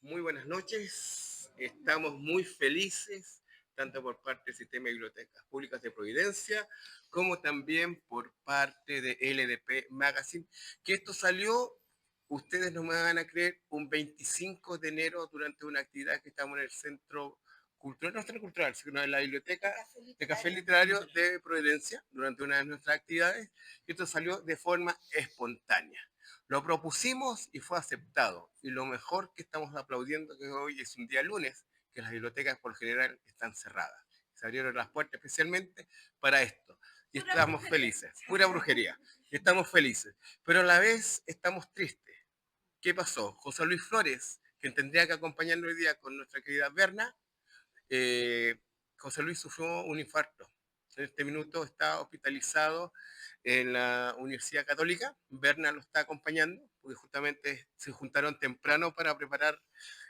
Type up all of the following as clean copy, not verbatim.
Muy buenas noches. Estamos muy felices, tanto por parte del Sistema de Bibliotecas Públicas de Providencia, como también por parte de LDP Magazine, que esto salió, ustedes no me van a creer, un 25 de enero durante una actividad que estamos en el Centro Cultural, no Centro Cultural, sino en la Biblioteca de Café Literario de Providencia, durante una de nuestras actividades, y esto salió de forma espontánea. Lo propusimos y fue aceptado. Y lo mejor que estamos aplaudiendo que hoy es un día lunes, que las bibliotecas por general están cerradas. Se abrieron las puertas especialmente para esto. Y estamos felices. Pura brujería. Y estamos felices. Pero a la vez estamos tristes. ¿Qué pasó? José Luis Flores, quien tendría que acompañarnos hoy día con nuestra querida Berna, eh, José Luis sufrió un infarto. En este minuto está hospitalizado en la Universidad Católica. Berna lo está acompañando, porque justamente se juntaron temprano para preparar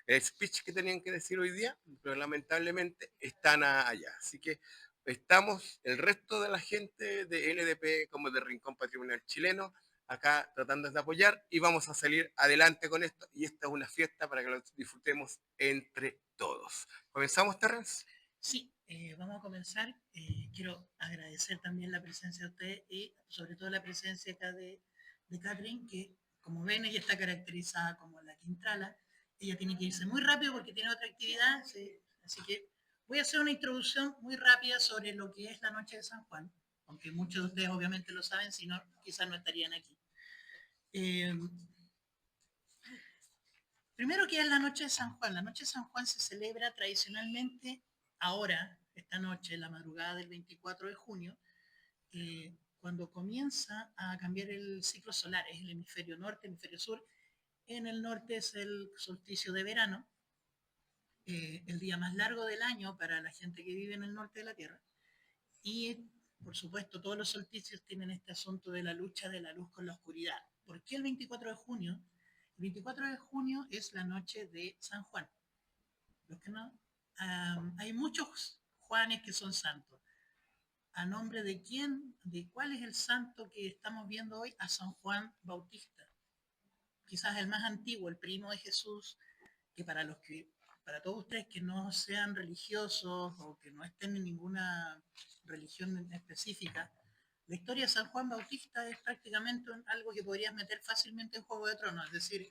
el speech que tenían que decir hoy día, pero lamentablemente están allá. Así que estamos, el resto de la gente de LDP como de Rincón Patrimonial Chileno, acá tratando de apoyar y vamos a salir adelante con esto. Y esta es una fiesta para que lo disfrutemos entre todos. ¿Comenzamos, Terrence? Sí, vamos a comenzar. Quiero agradecer también la presencia de usted y sobre todo la presencia acá de Catherine, que como ven ella está caracterizada como la Quintrala. Ella tiene que irse muy rápido porque tiene otra actividad, sí, así que voy a hacer una introducción muy rápida sobre lo que es la Noche de San Juan, aunque muchos de ustedes obviamente lo saben, si no, quizás no estarían aquí. Eh, Primero, ¿qué es la Noche de San Juan? La Noche de San Juan se celebra tradicionalmente ahora, esta noche, la madrugada del 24 de junio, cuando comienza a cambiar el ciclo solar. Es el hemisferio norte, hemisferio sur. En el norte es el solsticio de verano, el día más largo del año para la gente que vive en el norte de la Tierra. Y, por supuesto, todos los solsticios tienen este asunto de la lucha de la luz con la oscuridad. ¿Por qué el 24 de junio? El 24 de junio es la noche de San Juan. Los que no, hay muchos Juanes que son santos. ¿A nombre de quién? ¿De cuál es el santo que estamos viendo hoy? A San Juan Bautista. Quizás el más antiguo, el primo de Jesús, que para todos ustedes que no sean religiosos o que no estén en ninguna religión específica, la historia de San Juan Bautista es prácticamente algo que podrías meter fácilmente en Juego de Tronos, es decir,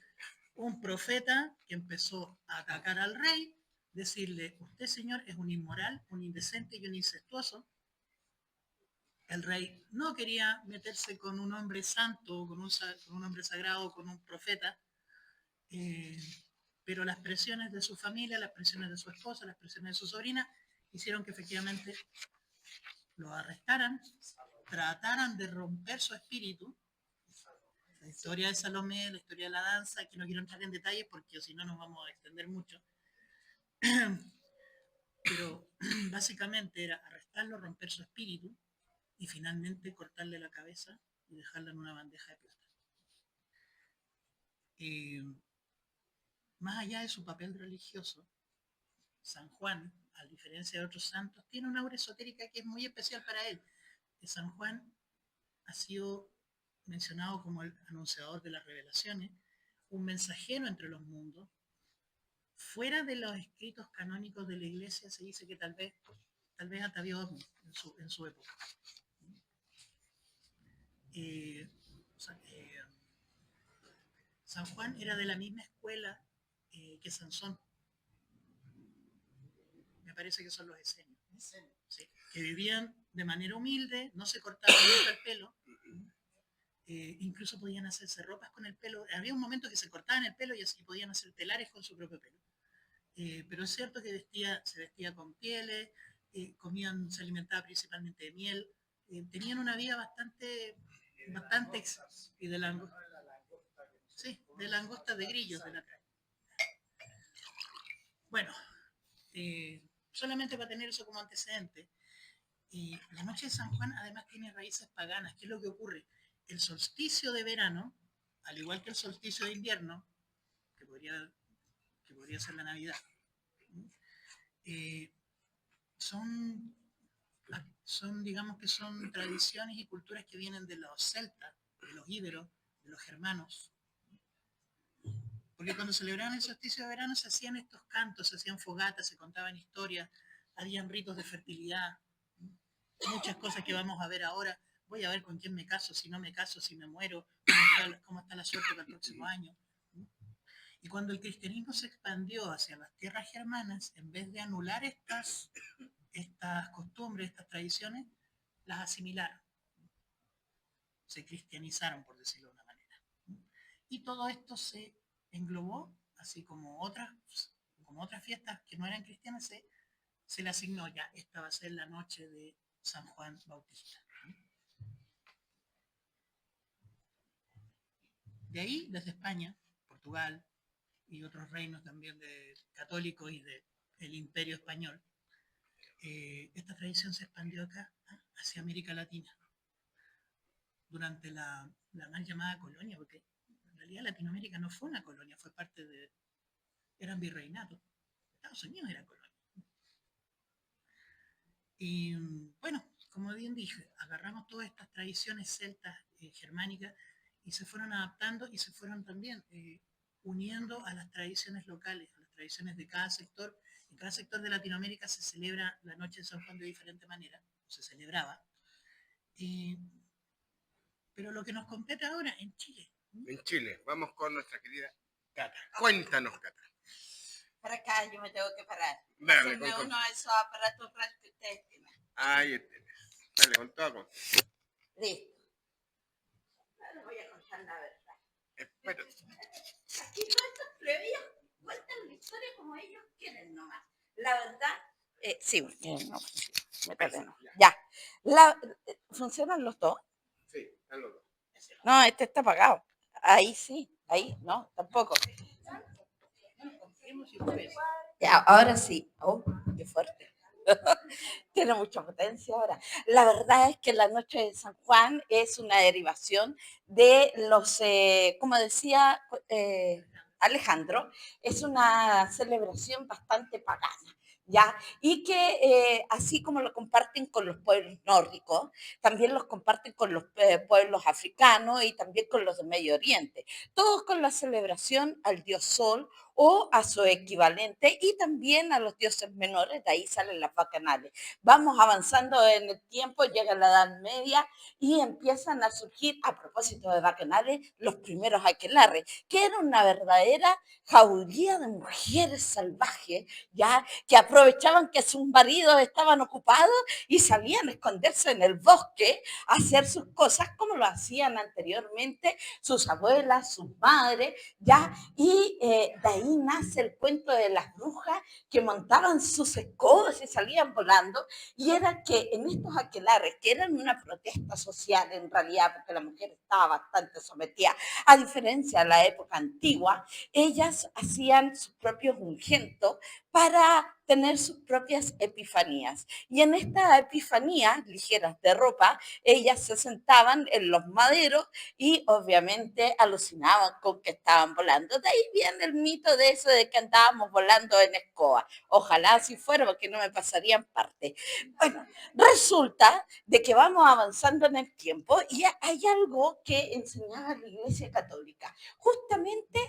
un profeta que empezó a atacar al rey, decirle, usted señor es un inmoral, un indecente y un incestuoso. El rey no quería meterse con un hombre santo, con un hombre sagrado, con un profeta, eh, pero las presiones de su familia, las presiones de su esposa, las presiones de su sobrina, hicieron que efectivamente lo arrestaran, trataran de romper su espíritu. La historia de Salomé, la historia de la danza, que no quiero entrar en detalles porque si no nos vamos a extender mucho, pero básicamente era arrestarlo, romper su espíritu y finalmente cortarle la cabeza y dejarla en una bandeja de plata. Y más allá de su papel religioso, San Juan, a diferencia de otros santos, tiene una aura esotérica que es muy especial para él. San Juan ha sido mencionado como el anunciador de las revelaciones, un mensajero entre los mundos. Fuera de los escritos canónicos de la iglesia se dice que tal vez hasta vio en su época. Eh, o sea, San Juan era de la misma escuela que Sansón. Me parece que son los esenios. Sí, que vivían de manera humilde, no se cortaban nunca el pelo, incluso podían hacerse ropas con el pelo. Había un momento que se cortaban el pelo y así podían hacer telares con su propio pelo. Pero es cierto que se vestía con pieles, se alimentaba principalmente de miel, tenían una vida bastante y de langosta, sí, de langostas de grillos de la calle. Bueno, solamente para tener eso como antecedente, la noche de San Juan además tiene raíces paganas. ¿Qué es lo que ocurre? El solsticio de verano, al igual que el solsticio de invierno, que podría, que podría ser la Navidad, eh, son, digamos que son tradiciones y culturas que vienen de los celtas, de los íberos, de los germanos. Porque cuando celebraban el solsticio de verano se hacían estos cantos, se hacían fogatas, se contaban historias, habían ritos de fertilidad, muchas cosas que vamos a ver ahora. Voy a ver con quién me caso, si no me caso, si me muero, cómo está la suerte para el próximo año. Y cuando el cristianismo se expandió hacia las tierras germanas, en vez de anular estas costumbres, estas tradiciones, las asimilaron, se cristianizaron, por decirlo de una manera. Y todo esto se englobó, así como otras fiestas que no eran cristianas, se le asignó ya, esta va a ser la noche de San Juan Bautista. De ahí, desde España, Portugal y otros reinos también católicos y del Imperio Español, esta tradición se expandió acá, hacia América Latina, durante la mal llamada colonia, porque en realidad Latinoamérica no fue una colonia, fue parte eran virreinatos. Estados Unidos era colonia. Y bueno, como bien dije, agarramos todas estas tradiciones celtas, germánicas, y se fueron adaptando y se fueron también uniendo a las tradiciones locales, a las tradiciones de cada sector. En cada sector de Latinoamérica se celebra la noche de San Juan de diferente manera, o se celebraba. Pero lo que nos compete ahora en Chile. En Chile, vamos con nuestra querida Cata. Cuéntanos, Cata. Para acá yo me tengo que parar. Dale, Hacerme uno de esos aparatos raros que ustedes tienen. Ahí tienes. Dale, con todo. Listo. Ahora les voy a contar la verdad. Espera. Aquí todos estos plebeyos cuentan la historia como ellos quieren nomás. La verdad, sí, no, me perdí, no. Ya. ¿Funcionan los dos? Sí, están los dos. No, este está apagado. Ahí sí, ahí no, tampoco. Ya, ahora sí. Oh, qué fuerte. Tiene mucha potencia ahora. La verdad es que la noche de San Juan es una derivación de los, como decía Alejandro, es una celebración bastante pagana. ¿Ya? Y que así como lo comparten con los pueblos nórdicos, también los comparten con los pueblos africanos y también con los de Medio Oriente, todos con la celebración al dios Sol o a su equivalente y también a los dioses menores, de ahí salen las bacanales. Vamos avanzando en el tiempo, llega la Edad Media y empiezan a surgir, a propósito de bacanales, los primeros aquelarres, que era una verdadera jauría de mujeres salvajes, ya que aprovechaban que sus maridos estaban ocupados y salían a esconderse en el bosque a hacer sus cosas como lo hacían anteriormente sus abuelas, sus madres, ya, y de ahí nace el cuento de las brujas que montaban sus escobas y salían volando, y era que en estos aquelarres, que eran una protesta social en realidad, porque la mujer estaba bastante sometida, a diferencia de la época antigua, ellas hacían sus propios ungüentos para tener sus propias epifanías. Y en estas epifanías ligeras de ropa, ellas se sentaban en los maderos y obviamente alucinaban con que estaban volando. De ahí viene el mito de eso de que andábamos volando en escoba. Ojalá así fuera, porque no me pasarían parte. Bueno, resulta de que vamos avanzando en el tiempo y hay algo que enseñaba la Iglesia Católica, justamente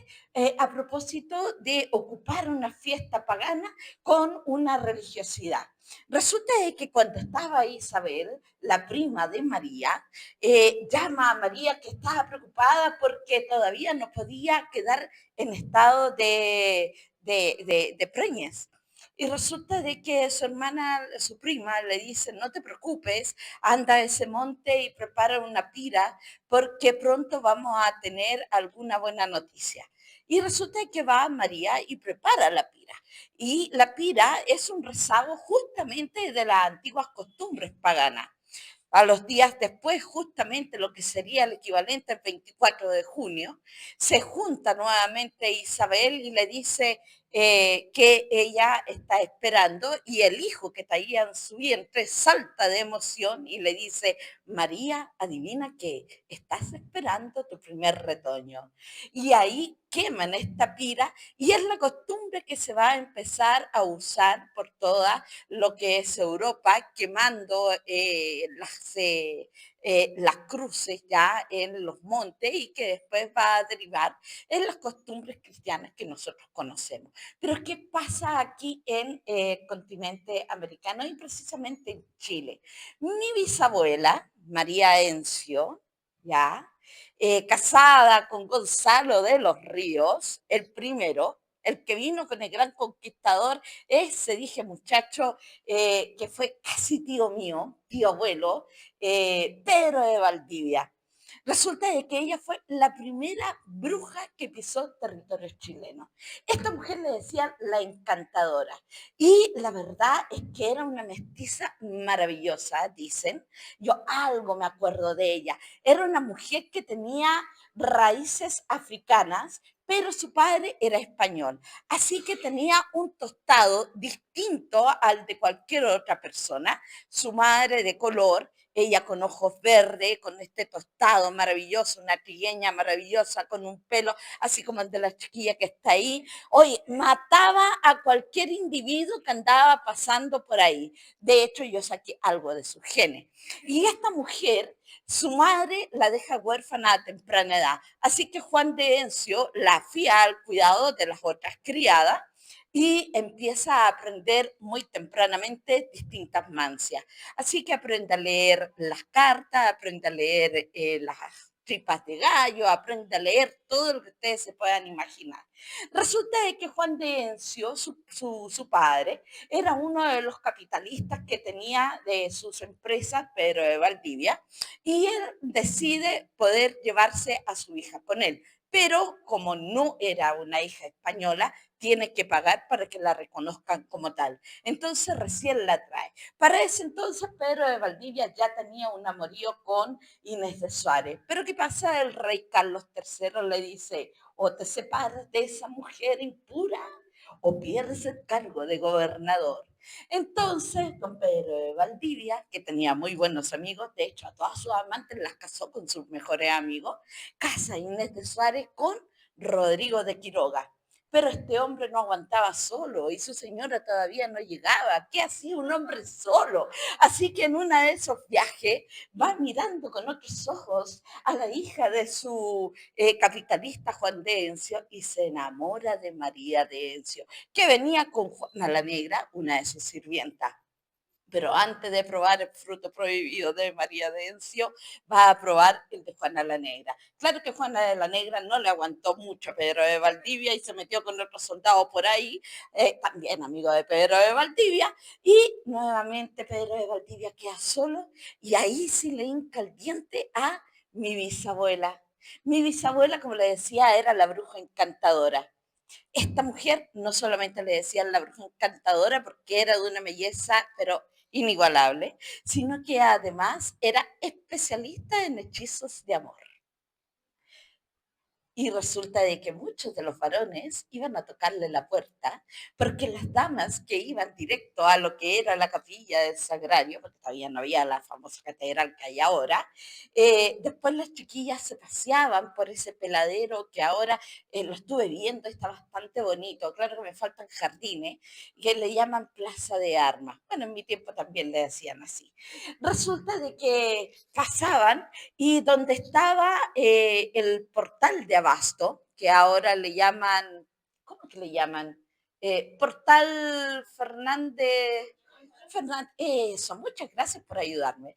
a propósito de ocupar una fiesta pagana con una religiosidad. Resulta de que cuando estaba Isabel, la prima de María, llama a María que estaba preocupada porque todavía no podía quedar en estado de preñez. Y resulta de que su hermana, su prima, le dice, no te preocupes, anda a ese monte y prepara una pira porque pronto vamos a tener alguna buena noticia. Y resulta que va María y prepara la pira. Y la pira es un rezago justamente de las antiguas costumbres paganas. A los días después, justamente lo que sería el equivalente al 24 de junio, se junta nuevamente Isabel y le dice que ella está esperando, y el hijo que traía en su vientre salta de emoción y le dice, María, adivina qué, estás esperando tu primer retoño. Y ahí queman esta pira y es la costumbre que se va a empezar a usar por toda lo que es Europa, quemando las cruces ya en los montes y que después va a derivar en las costumbres cristianas que nosotros conocemos. Pero ¿qué pasa aquí en el continente americano y precisamente en Chile? Mi bisabuela, María Encio, ya, casada con Gonzalo de los Ríos, el primero, el que vino con el gran conquistador, ese, dije muchacho, que fue casi tío mío, tío abuelo, Pedro de Valdivia. Resulta de que ella fue la primera bruja que pisó territorio chileno. Esta mujer le decían la encantadora. Y la verdad es que era una mestiza maravillosa, dicen. Yo algo me acuerdo de ella. Era una mujer que tenía raíces africanas, pero su padre era español. Así que tenía un tostado distinto al de cualquier otra persona. Su madre de color, ella con ojos verdes, con este tostado maravilloso, una trigueña maravillosa, con un pelo así como el de la chiquilla que está ahí. Oye, mataba a cualquier individuo que andaba pasando por ahí. De hecho, yo saqué algo de sus genes. Y esta mujer, su madre la deja huérfana a temprana edad. Así que Juan de Encio la fía al cuidado de las otras criadas y empieza a aprender muy tempranamente distintas mancias. Así que aprende a leer las cartas, aprende a leer las tripas de gallo, aprende a leer todo lo que ustedes se puedan imaginar. Resulta de que Juan de Encio, su padre, era uno de los capitalistas que tenía de sus empresas, Pedro de Valdivia, y él decide poder llevarse a su hija con él. Pero como no era una hija española, tiene que pagar para que la reconozcan como tal. Entonces recién la trae. Para ese entonces Pedro de Valdivia ya tenía un amorío con Inés de Suárez. Pero ¿qué pasa? El rey Carlos III le dice, o te separas de esa mujer impura o pierdes el cargo de gobernador. Entonces, don Pedro de Valdivia, que tenía muy buenos amigos, de hecho a todas sus amantes las casó con sus mejores amigos, casa a Inés de Suárez con Rodrigo de Quiroga. Pero este hombre no aguantaba solo y su señora todavía no llegaba. ¿Qué hacía un hombre solo? Así que en uno de esos viajes va mirando con otros ojos a la hija de su capitalista Juan de Encio y se enamora de María de Encio, que venía con Juana la Negra, una de sus sirvientas. Pero antes de probar el fruto prohibido de María de Encio, va a probar el de Juana la Negra. Claro que Juana de la Negra no le aguantó mucho a Pedro de Valdivia y se metió con otros soldados por ahí, también amigo de Pedro de Valdivia, y nuevamente Pedro de Valdivia queda solo y ahí sí le hinca el diente a mi bisabuela. Mi bisabuela, como le decía, era la bruja encantadora. Esta mujer no solamente le decían la bruja encantadora porque era de una belleza, pero inigualable, sino que además era especialista en hechizos de amor. Y resulta de que muchos de los varones iban a tocarle la puerta porque las damas que iban directo a lo que era la capilla del Sagrario, porque todavía no había la famosa catedral que hay ahora, después las chiquillas se paseaban por ese peladero que ahora lo estuve viendo, está bastante bonito. Claro que me faltan jardines, que le llaman Plaza de Armas. Bueno, en mi tiempo también le decían así. Resulta de que pasaban y donde estaba el portal de Abasto, que ahora le llaman, ¿cómo que le llaman? Portal Fernández, eso, muchas gracias por ayudarme.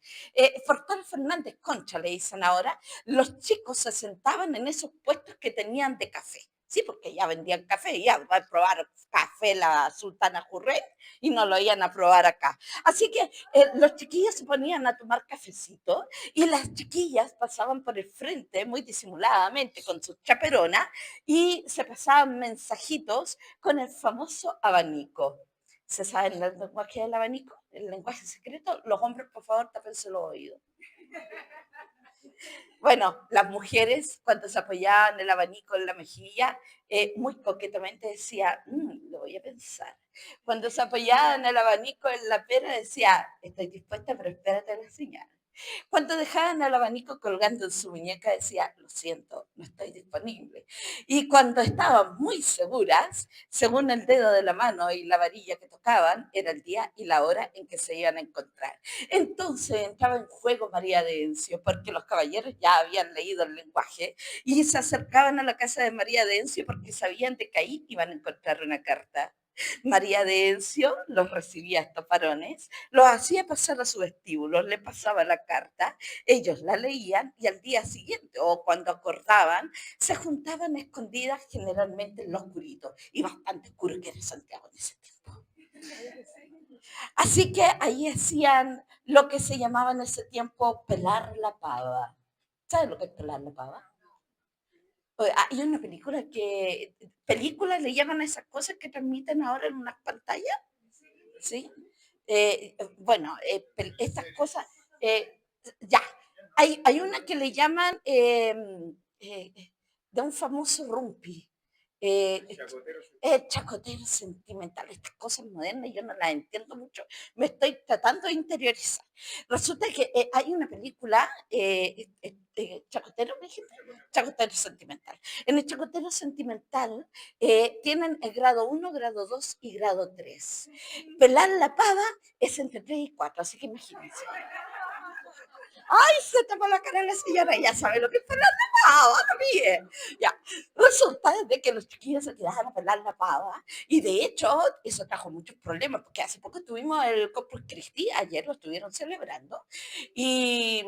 Portal Fernández Concha le dicen ahora, los chicos se sentaban en esos puestos que tenían de café. Sí, porque ya vendían café, ya va a probar café la Sultana Jurret y no lo iban a probar acá. Así que los chiquillos se ponían a tomar cafecito y las chiquillas pasaban por el frente muy disimuladamente con sus chaperonas y se pasaban mensajitos con el famoso abanico. ¿Se sabe el lenguaje del abanico? El lenguaje secreto. Los hombres, por favor, tápense los oídos. Bueno, las mujeres cuando se apoyaban el abanico en la mejilla, muy coquetamente decía, lo voy a pensar. Cuando se apoyaban el abanico en la pera decía, estoy dispuesta, pero espérate la señal. Cuando dejaban el abanico colgando en su muñeca decía, lo siento, no estoy disponible. Y cuando estaban muy seguras, según el dedo de la mano y la varilla que tocaban, era el día y la hora en que se iban a encontrar. Entonces entraba en juego María de Encio, porque los caballeros ya habían leído el lenguaje y se acercaban a la casa de María de Encio porque sabían de que ahí iban a encontrar una carta. María de Encio los recibía a estos varones, los hacía pasar a su vestíbulo, le pasaba la carta, ellos la leían y al día siguiente o cuando acordaban se juntaban escondidas generalmente en lo oscurito y bastante oscuro que era Santiago en ese tiempo. Así que ahí hacían lo que se llamaba en ese tiempo pelar la pava. ¿Sabes lo que es pelar la pava? Hay una películas le llaman a esas cosas que transmiten ahora en unas pantallas, ¿sí? Bueno, estas cosas, eh, ya, hay una que le llaman de un famoso rumpi, eh, chacotero sentimental, estas cosas modernas yo no las entiendo mucho, me estoy tratando de interiorizar. Resulta que hay una película, Chacotero, ¿me dijiste? Chacotero sentimental. En el chacotero sentimental tienen el grado 1, grado 2 y grado 3. Pelar la pava es entre 3 y 4, así que imagínense. ¡Ay, se tapó la cara la señora! Ya sabe lo que es pelar la pava, también. Ya, resulta de que los chiquillos se quedaban a pelar la pava y de hecho eso trajo muchos problemas porque hace poco tuvimos el Corpus Christi, ayer lo estuvieron celebrando y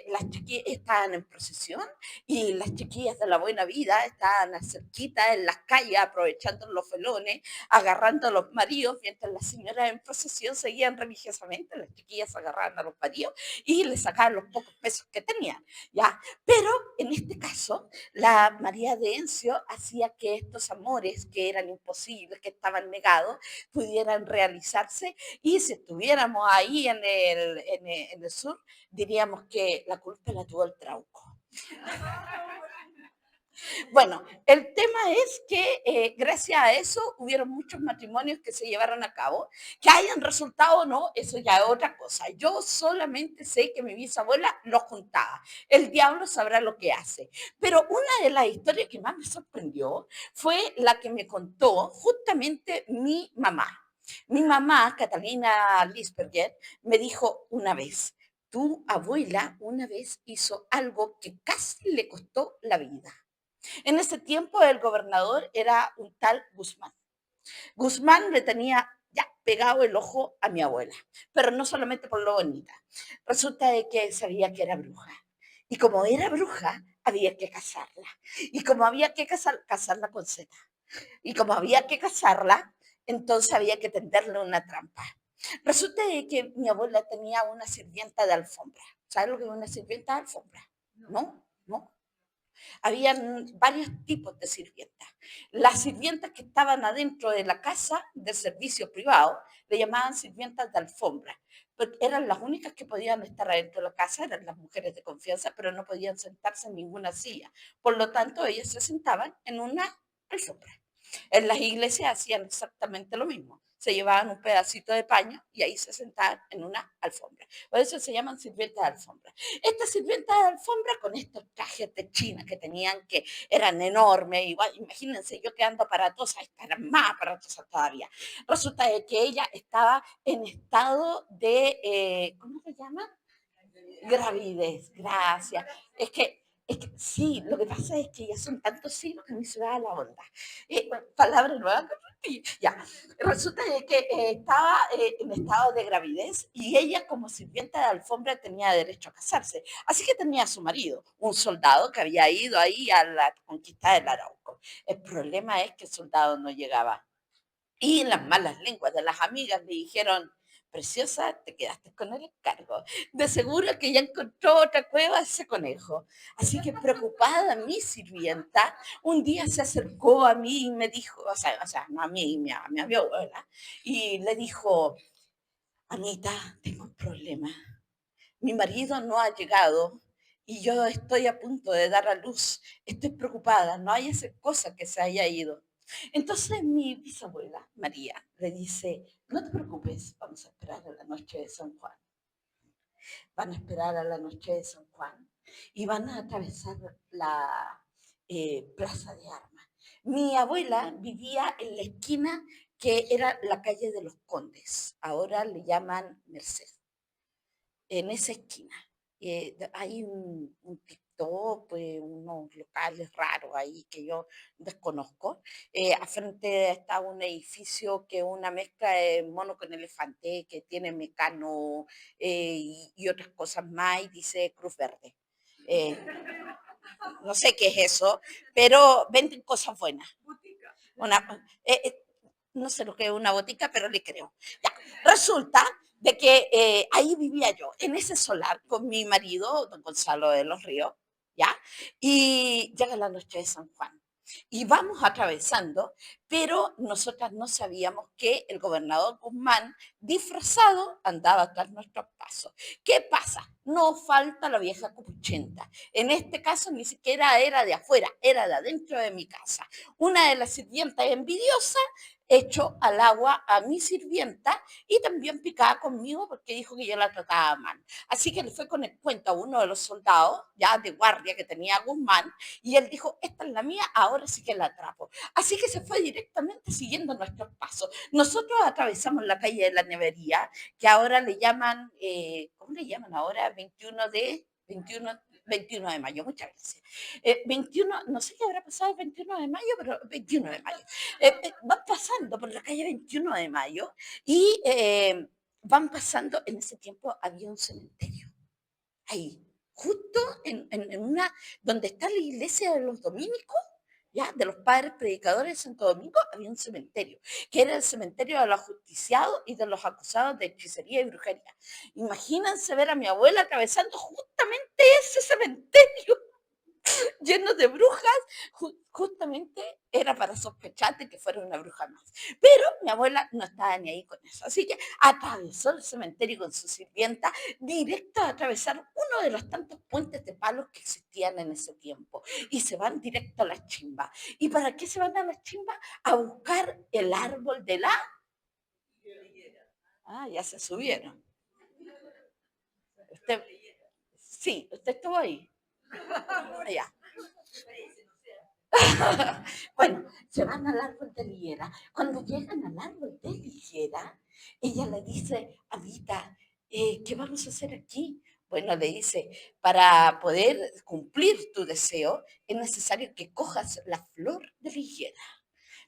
las chiquillas estaban en procesión y las chiquillas de la buena vida estaban cerquita en las calles aprovechando los felones, agarrando a los maridos mientras las señoras en procesión seguían religiosamente, las chiquillas agarraban a los maridos y le sacaban los pocos pesos que tenían, ¿ya? Pero en este caso, la María de Encio hacía que estos amores que eran imposibles, que estaban negados, pudieran realizarse y si estuviéramos ahí en el sur, diríamos que la culpa la tuvo el Trauco. Bueno, el tema es que gracias a eso hubieron muchos matrimonios que se llevaron a cabo, que hayan resultado o no, eso ya es otra cosa. Yo solamente sé que mi bisabuela los juntaba. El diablo sabrá lo que hace. Pero una de las historias que más me sorprendió fue la que me contó justamente mi mamá. Mi mamá, Catalina Lisperger, me dijo una vez, tu abuela una vez hizo algo que casi le costó la vida. En ese tiempo el gobernador era un tal Guzmán. Guzmán le tenía ya pegado el ojo a mi abuela, pero no solamente por lo bonita. Resulta de que sabía que era bruja. Y como era bruja, había que casarla. Y como había que casarla con Z. Y como había que casarla, entonces había que tenderle una trampa. Resulta de que mi abuela tenía una sirvienta de alfombra. ¿Sabes lo que es una sirvienta de alfombra? ¿No? ¿No? Habían varios tipos de sirvientas. Las sirvientas que estaban adentro de la casa del servicio privado le llamaban sirvientas de alfombra. Pero eran las únicas que podían estar adentro de la casa, eran las mujeres de confianza, pero no podían sentarse en ninguna silla. Por lo tanto, ellas se sentaban en una alfombra. En las iglesias hacían exactamente lo mismo. Se llevaban un pedacito de paño y ahí se sentaban en una alfombra. Por eso se llaman sirvientas de alfombra. Estas sirvientas de alfombra con estos trajes de China que tenían, que eran enormes, igual, imagínense yo quedando aparatosa, eran más aparatosas todavía. Resulta de que ella estaba en estado de, ¿cómo se llama? Gravidez, gracias. Es que sí, lo que pasa es que ya son tantos siglos que a mí se me da la onda. Palabra nueva que aprendí. Ya, resulta de que estaba en estado de gravidez y ella como sirvienta de alfombra tenía derecho a casarse. Así que tenía a su marido, un soldado que había ido ahí a la conquista del Arauco. El problema es que el soldado no llegaba. Y las malas lenguas de las amigas le dijeron, preciosa, te quedaste con el encargo. De seguro que ya encontró otra cueva ese conejo. Así que preocupada mi sirvienta, un día se acercó a mí y me dijo, o sea no a mí, a mi abuela, y le dijo, Anita, tengo un problema. Mi marido no ha llegado y yo estoy a punto de dar a luz. Estoy preocupada, no hay esa cosa que se haya ido. Entonces mi bisabuela, María, le dice, no te preocupes, vamos a esperar a la noche de San Juan. van a esperar a la noche de San Juan y van a atravesar la Plaza de Armas. Mi abuela vivía en la esquina que era la calle de los Condes, ahora le llaman Merced, en esa esquina. Hay un TikTok, pues, unos locales raros ahí que yo desconozco. A frente está un edificio que es una mezcla de mono con elefante, que tiene mecano y otras cosas más, y dice Cruz Verde. Eh, no sé qué es eso, pero venden cosas buenas. Una, no sé lo que es una botica, pero le creo. Ya, resulta de que ahí vivía yo, en ese solar, con mi marido, don Gonzalo de los Ríos, ¿ya? Y llega la noche de San Juan. Y vamos atravesando, pero nosotras no sabíamos que el gobernador Guzmán, disfrazado, andaba tras nuestros pasos. ¿Qué pasa? No falta la vieja cupuchenta. En este caso ni siquiera era de afuera, era de adentro de mi casa. Una de las sirvientas envidiosas echó al agua a mi sirvienta y también picaba conmigo porque dijo que yo la trataba mal. Así que le fue con el cuento a uno de los soldados, ya de guardia que tenía Guzmán, y él dijo, esta es la mía, ahora sí que la atrapo. Así que se fue directamente siguiendo nuestros pasos. Nosotros atravesamos la calle de la Nevería, que ahora le llaman, ¿cómo le llaman ahora? 21 de mayo, muchas gracias. 21, no sé qué habrá pasado el 21 de mayo, pero 21 de mayo. Van pasando por la calle 21 de mayo y van pasando, en ese tiempo había un cementerio, ahí, justo en una, donde está la iglesia de los dominicos, ya, de los padres predicadores de Santo Domingo, había un cementerio, que era el cementerio de los ajusticiados y de los acusados de hechicería y brujería. Imagínense ver a mi abuela atravesando justamente ese cementerio lleno de brujas, justamente era para sospechar de que fuera una bruja más. Pero mi abuela no estaba ni ahí con eso, así que atravesó el cementerio con su sirvienta, directo a atravesar uno de los tantos puentes de palos que existían en ese tiempo, y se van directo a la chimba. ¿Y para qué se van a la chimba? A buscar el árbol de la... Ah, ya se subieron. Usted... Sí, usted estuvo ahí. Allá. Bueno, se van al árbol de la. Cuando llegan al árbol de la, ella le dice, Anita, ¿qué vamos a hacer aquí? Bueno, le dice, para poder cumplir tu deseo es necesario que cojas la flor de la higuera.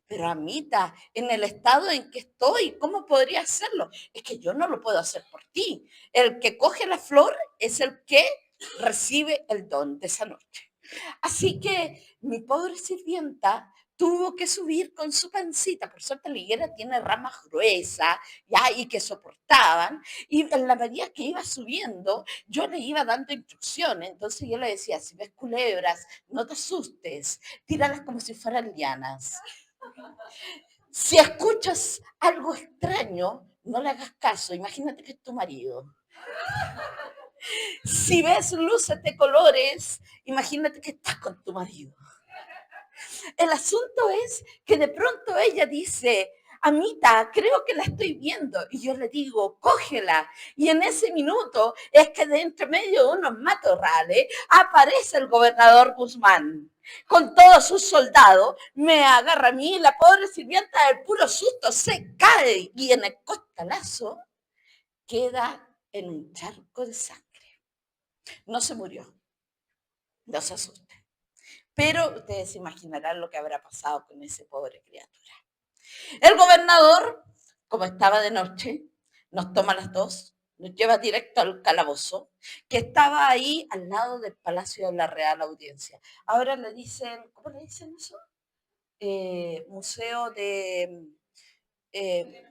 Pero Amita, en el estado en que estoy, ¿cómo podría hacerlo? Es que yo no lo puedo hacer por ti. El que coge la flor es el que recibe el don de esa noche. Así que mi pobre sirvienta tuvo que subir con su pancita. Por suerte la higuera tiene ramas gruesas, ya, y que soportaban. Y en la medida que iba subiendo, yo le iba dando instrucciones. Entonces yo le decía, si ves culebras, no te asustes, tíralas como si fueran lianas. Si escuchas algo extraño, no le hagas caso. Imagínate que es tu marido. Si ves luces de colores, imagínate que estás con tu marido. El asunto es que de pronto ella dice, Amita, creo que la estoy viendo. Y yo le digo, cógela. Y en ese minuto es que de entre medio de unos matorrales aparece el gobernador Guzmán. Con todos sus soldados, me agarra a mí, la pobre sirvienta del puro susto se cae y en el costalazo queda en un charco de sangre. No se murió, no se asusten. Pero ustedes se imaginarán lo que habrá pasado con ese pobre criatura. El gobernador, como estaba de noche, nos toma las dos, nos lleva directo al calabozo, que estaba ahí al lado del Palacio de la Real Audiencia. Ahora le dicen, ¿cómo le dicen eso? Museo de... Eh,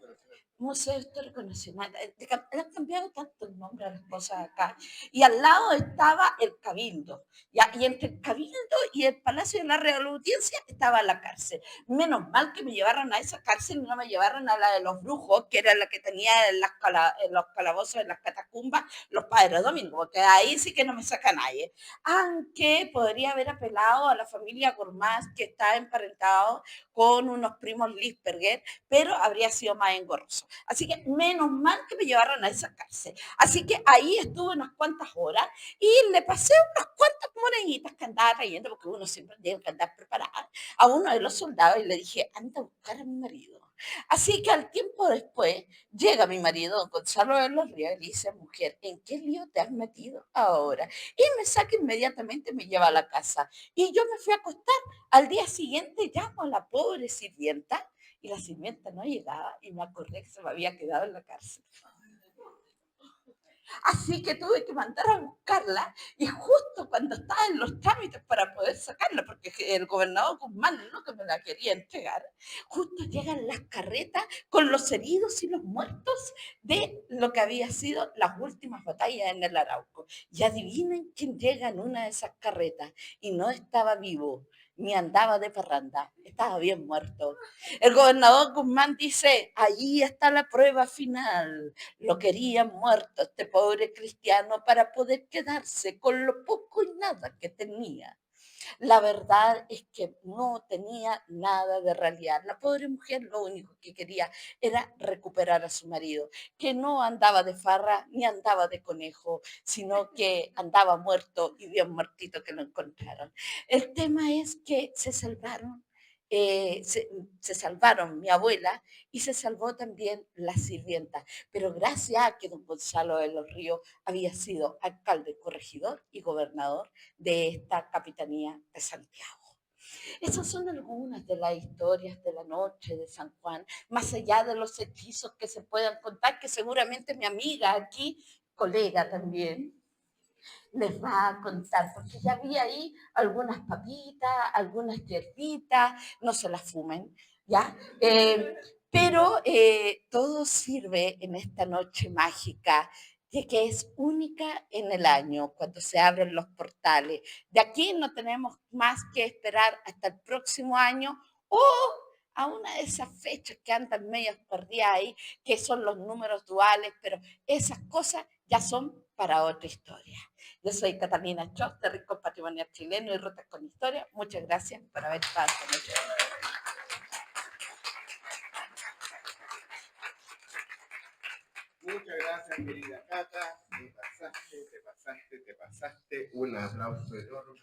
Museo Histórico Nacional. Le han cambiado tanto el nombre a las cosas acá. Y al lado estaba el Cabildo. ¿Ya? Y entre el Cabildo y el Palacio de la Real Audiencia estaba la cárcel. Menos mal que me llevaron a esa cárcel y no me llevaron a la de los brujos, que era la que tenía en los calabozos, en las catacumbas, los padres domingos, porque ahí sí que no me saca nadie. Aunque podría haber apelado a la familia Gormaz, que está emparentado con unos primos Lisperger, pero habría sido más engorroso. Así que menos mal que me llevaron a esa cárcel. Así que ahí estuve unas cuantas horas y le pasé unas cuantas moneditas que andaba trayendo, porque uno siempre tiene que andar preparado, a uno de los soldados y le dije, anda a buscar a mi marido. Así que al tiempo después llega mi marido, don Gonzalo de los Ríos, y le dice, mujer, ¿en qué lío te has metido ahora? Y me saca inmediatamente y me lleva a la casa. Y yo me fui a acostar. Al día siguiente llamo a la pobre sirvienta y la sirvienta no llegaba y me acordé que se me había quedado en la cárcel. Así que tuve que mandar a buscarla y justo cuando estaba en los trámites para poder sacarla, porque el gobernador Guzmán no que me la quería entregar, justo llegan las carretas con los heridos y los muertos de lo que había sido las últimas batallas en el Arauco. Y adivinen quién llega en una de esas carretas y no estaba vivo, ni andaba de parranda, estaba bien muerto. El gobernador Guzmán dice, allí está la prueba final. Lo querían muerto este pobre cristiano para poder quedarse con lo poco y nada que tenía. La verdad es que no tenía nada de realidad. La pobre mujer lo único que quería era recuperar a su marido, que no andaba de farra ni andaba de conejo, sino que andaba muerto y bien muertito que lo encontraron. El tema es que se salvaron. Se salvaron mi abuela y se salvó también la sirvienta, pero gracias a que don Gonzalo de los Ríos había sido alcalde, corregidor y gobernador de esta capitanía de Santiago. Esas son algunas de las historias de la noche de San Juan, más allá de los hechizos que se puedan contar, que seguramente mi amiga aquí, colega también, les va a contar, porque ya vi ahí algunas papitas, algunas hierbitas, no se las fumen, ¿ya? Pero todo sirve en esta noche mágica de que es única en el año, cuando se abren los portales. De aquí no tenemos más que esperar hasta el próximo año o a una de esas fechas que andan medias perdidas ahí, que son los números duales, pero esas cosas ya son para otra historia. Yo soy Catalina Chos, de Rincón Patrimonial Chileno y Rutas con Historia. Muchas gracias por haber estado esta noche. Muchas gracias, querida Cata. Te pasaste. Un aplauso enorme.